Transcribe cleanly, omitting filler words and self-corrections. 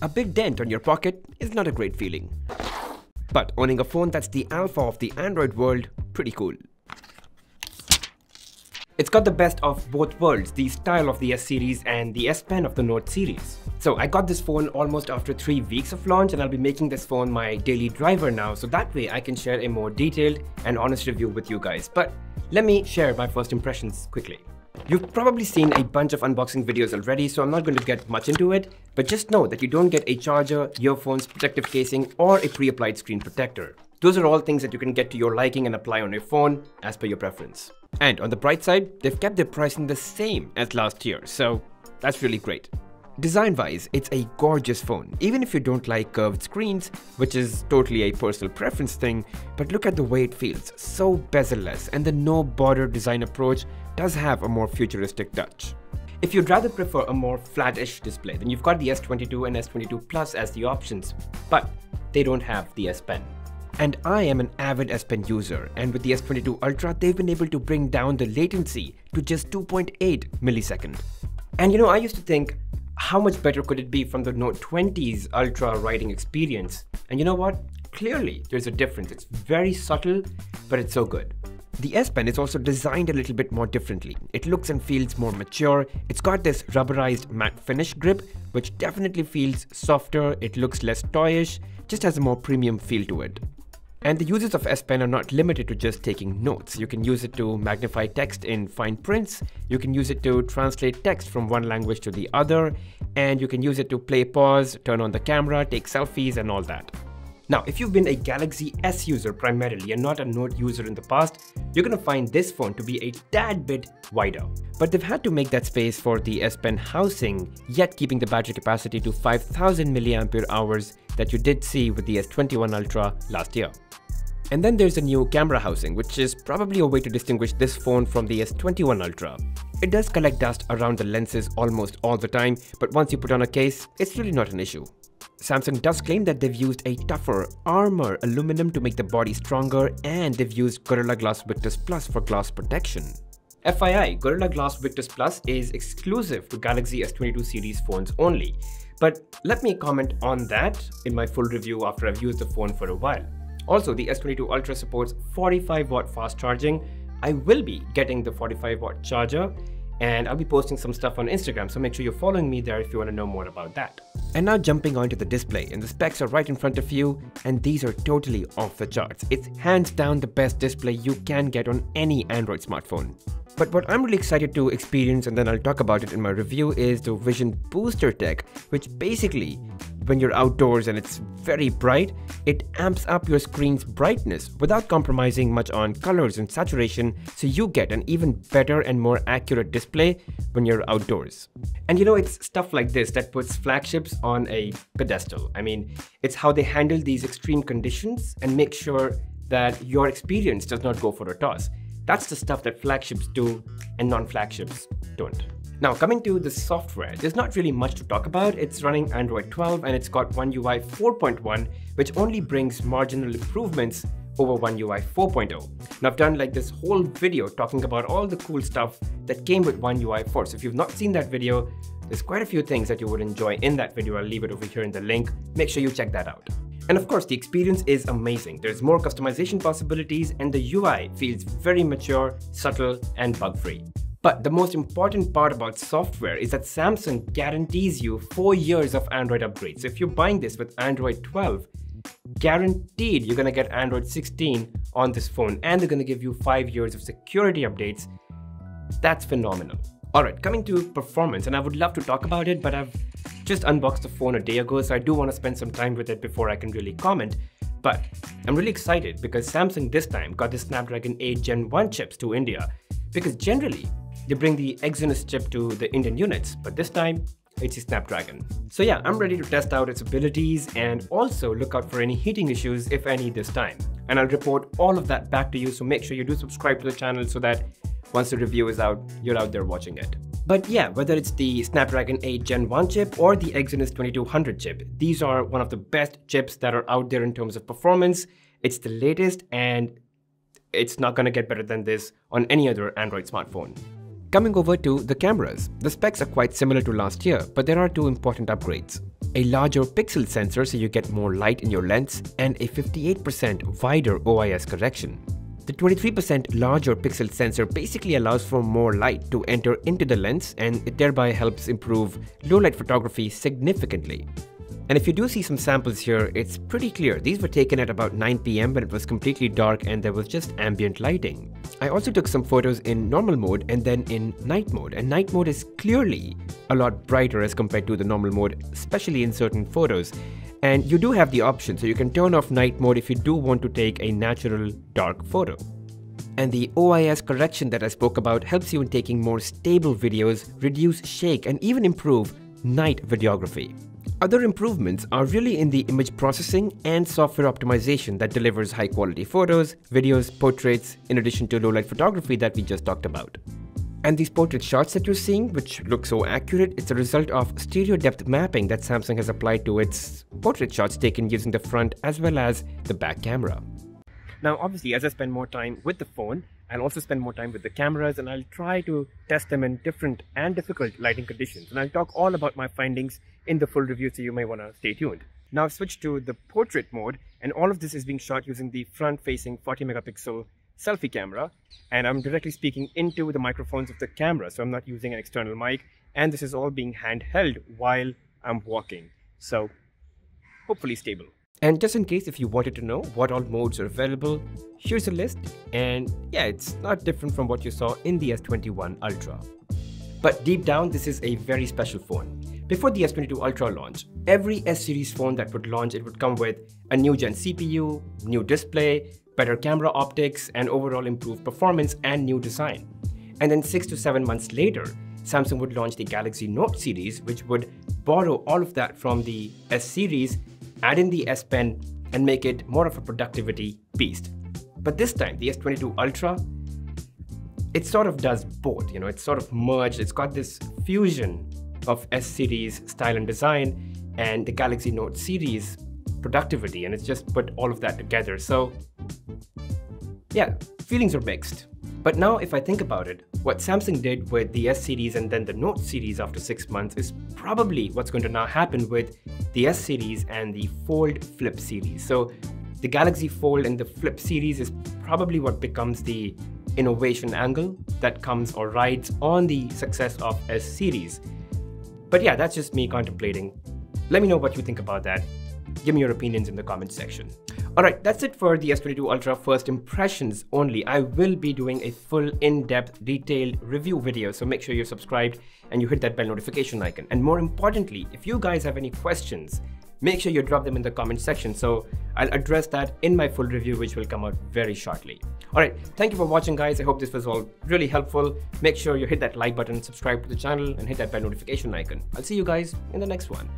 a big dent on your pocket is not a great feeling. But owning a phone that's the alpha of the Android world, pretty cool. It's got the best of both worlds, the style of the S series and the S Pen of the Note series. So I got this phone almost after 3 weeks of launch, and I'll be making this phone my daily driver now, so that way I can share a more detailed and honest review with you guys. But let me share my first impressions quickly. You've probably seen a bunch of unboxing videos already, so I'm not going to get much into it, but just know that you don't get a charger, earphones, protective casing, or a pre-applied screen protector. Those are all things that you can get to your liking and apply on your phone as per your preference. And on the bright side, they've kept their pricing the same as last year, so that's really great. Design-wise, it's a gorgeous phone, even if you don't like curved screens, which is totally a personal preference thing, but look at the way it feels, so bezel-less, and the no-border design approach does have a more futuristic touch. If you'd rather prefer a more flat-ish display, then you've got the S22 and S22 Plus as the options, but they don't have the S Pen. And I am an avid S Pen user, and with the S22 Ultra, they've been able to bring down the latency to just 2.8 millisecond. And I used to think, how much better could it be from the Note 20's Ultra writing experience? And you know what? Clearly, there's a difference. It's very subtle, but it's so good. The S Pen is also designed a little bit more differently. It looks and feels more mature. It's got this rubberized matte finish grip, which definitely feels softer. It looks less toyish, just has a more premium feel to it. And the uses of S Pen are not limited to just taking notes. You can use it to magnify text in fine prints, you can use it to translate text from one language to the other, and you can use it to play pause, turn on the camera, take selfies and all that. Now, if you've been a Galaxy S user primarily and not a Note user in the past, you're gonna find this phone to be a tad bit wider. But they've had to make that space for the S Pen housing, yet keeping the battery capacity to 5000 mAh that you did see with the S21 Ultra last year. And then there's a new camera housing, which is probably a way to distinguish this phone from the S21 Ultra. It does collect dust around the lenses almost all the time, but once you put on a case, it's really not an issue. Samsung does claim that they've used a tougher armor aluminum to make the body stronger, and they've used Gorilla Glass Victus Plus for glass protection. FYI, Gorilla Glass Victus Plus is exclusive to Galaxy S22 series phones only, but let me comment on that in my full review after I've used the phone for a while. Also, the S22 Ultra supports 45-watt fast charging. I will be getting the 45-watt charger, and I'll be posting some stuff on Instagram, so make sure you're following me there if you want to know more about that. And now jumping onto the display, and the specs are right in front of you, and these are totally off the charts. It's hands down the best display you can get on any Android smartphone. But what I'm really excited to experience, and then I'll talk about it in my review, is the Vision Booster tech, which basically, when you're outdoors and it's very bright, it amps up your screen's brightness without compromising much on colors and saturation, so you get an even better and more accurate display when you're outdoors. And it's stuff like this that puts flagships on a pedestal. I mean, it's how they handle these extreme conditions and make sure that your experience does not go for a toss. That's the stuff that flagships do and non-flagships don't. Now, coming to the software, there's not really much to talk about. It's running Android 12 and it's got One UI 4.1, which only brings marginal improvements over One UI 4.0. Now, I've done like this whole video talking about all the cool stuff that came with One UI 4. So if you've not seen that video, there's quite a few things that you would enjoy in that video. I'll leave it over here in the link. Make sure you check that out. And of course, the experience is amazing. There's more customization possibilities and the UI feels very mature, subtle, and bug-free. But the most important part about software is that Samsung guarantees you 4 years of Android upgrades. So if you're buying this with Android 12, guaranteed you're gonna get Android 16 on this phone, and they're gonna give you 5 years of security updates. That's phenomenal. Alright, coming to performance, and I would love to talk about it, but I've just unboxed the phone a day ago, so I do want to spend some time with it before I can really comment. But I'm really excited because Samsung this time got the Snapdragon 8 Gen 1 chips to India, because generally they bring the Exynos chip to the Indian units, but this time it's the Snapdragon. So yeah, I'm ready to test out its abilities and also look out for any heating issues, if any, this time. And I'll report all of that back to you, so make sure you do subscribe to the channel so that once the review is out, you're out there watching it. But yeah, whether it's the Snapdragon 8 Gen 1 chip or the Exynos 2200 chip, these are one of the best chips that are out there in terms of performance. It's the latest and it's not gonna get better than this on any other Android smartphone. Coming over to the cameras, the specs are quite similar to last year, but there are two important upgrades. a larger pixel sensor so you get more light in your lens, and a 58% wider OIS correction. The 23% larger pixel sensor basically allows for more light to enter into the lens, and it thereby helps improve low light photography significantly. And if you do see some samples here, it's pretty clear. These were taken at about 9 PM when it was completely dark and there was just ambient lighting. I also took some photos in normal mode and then in night mode, and night mode is clearly a lot brighter as compared to the normal mode, especially in certain photos. And you do have the option, so you can turn off night mode if you do want to take a natural dark photo. And the OIS correction that I spoke about helps you in taking more stable videos, reduce shake, and even improve night videography. Other improvements are really in the image processing and software optimization that delivers high quality photos, videos, portraits, in addition to low light photography that we just talked about. And these portrait shots that you're seeing, which look so accurate, it's a result of stereo depth mapping that Samsung has applied to its portrait shots taken using the front as well as the back camera. Now obviously, as I spend more time with the phone, I'll also spend more time with the cameras, and I'll try to test them in different and difficult lighting conditions. And I'll talk all about my findings in the full review, so you may want to stay tuned. Now I've switched to the portrait mode, and all of this is being shot using the front-facing 40 megapixel selfie camera, and I'm directly speaking into the microphones of the camera, so I'm not using an external mic, and this is all being handheld while I'm walking, so hopefully stable. And just in case if you wanted to know what all modes are available, here's a list, and yeah, it's not different from what you saw in the S21 Ultra. But deep down, this is a very special phone. Before the S22 Ultra launch, every S-series phone that would launch, it would come with a new gen CPU, new display, better camera optics, and overall improved performance and new design. And then 6 to 7 months later, Samsung would launch the Galaxy Note series, which would borrow all of that from the S series, add in the S Pen, and make it more of a productivity beast. But this time, the S22 Ultra, it sort of does both, it's sort of merged. It's got this fusion of S series style and design and the Galaxy Note series productivity, and it's just put all of that together. So yeah, feelings are mixed. But now if I think about it, what Samsung did with the S series and then the Note series after 6 months is probably what's going to now happen with the S series and the Fold Flip series. So the Galaxy Fold and the Flip series is probably what becomes the innovation angle that comes or rides on the success of S series. But yeah, that's just me contemplating. Let me know what you think about that. Give me your opinions in the comment section. Alright, that's it for the S22 Ultra first impressions only. I will be doing a full in-depth detailed review video, so make sure you're subscribed and you hit that bell notification icon. And more importantly, if you guys have any questions, make sure you drop them in the comment section, so I'll address that in my full review, which will come out very shortly. Alright, thank you for watching guys. I hope this was all really helpful. Make sure you hit that like button, subscribe to the channel, and hit that bell notification icon. I'll see you guys in the next one.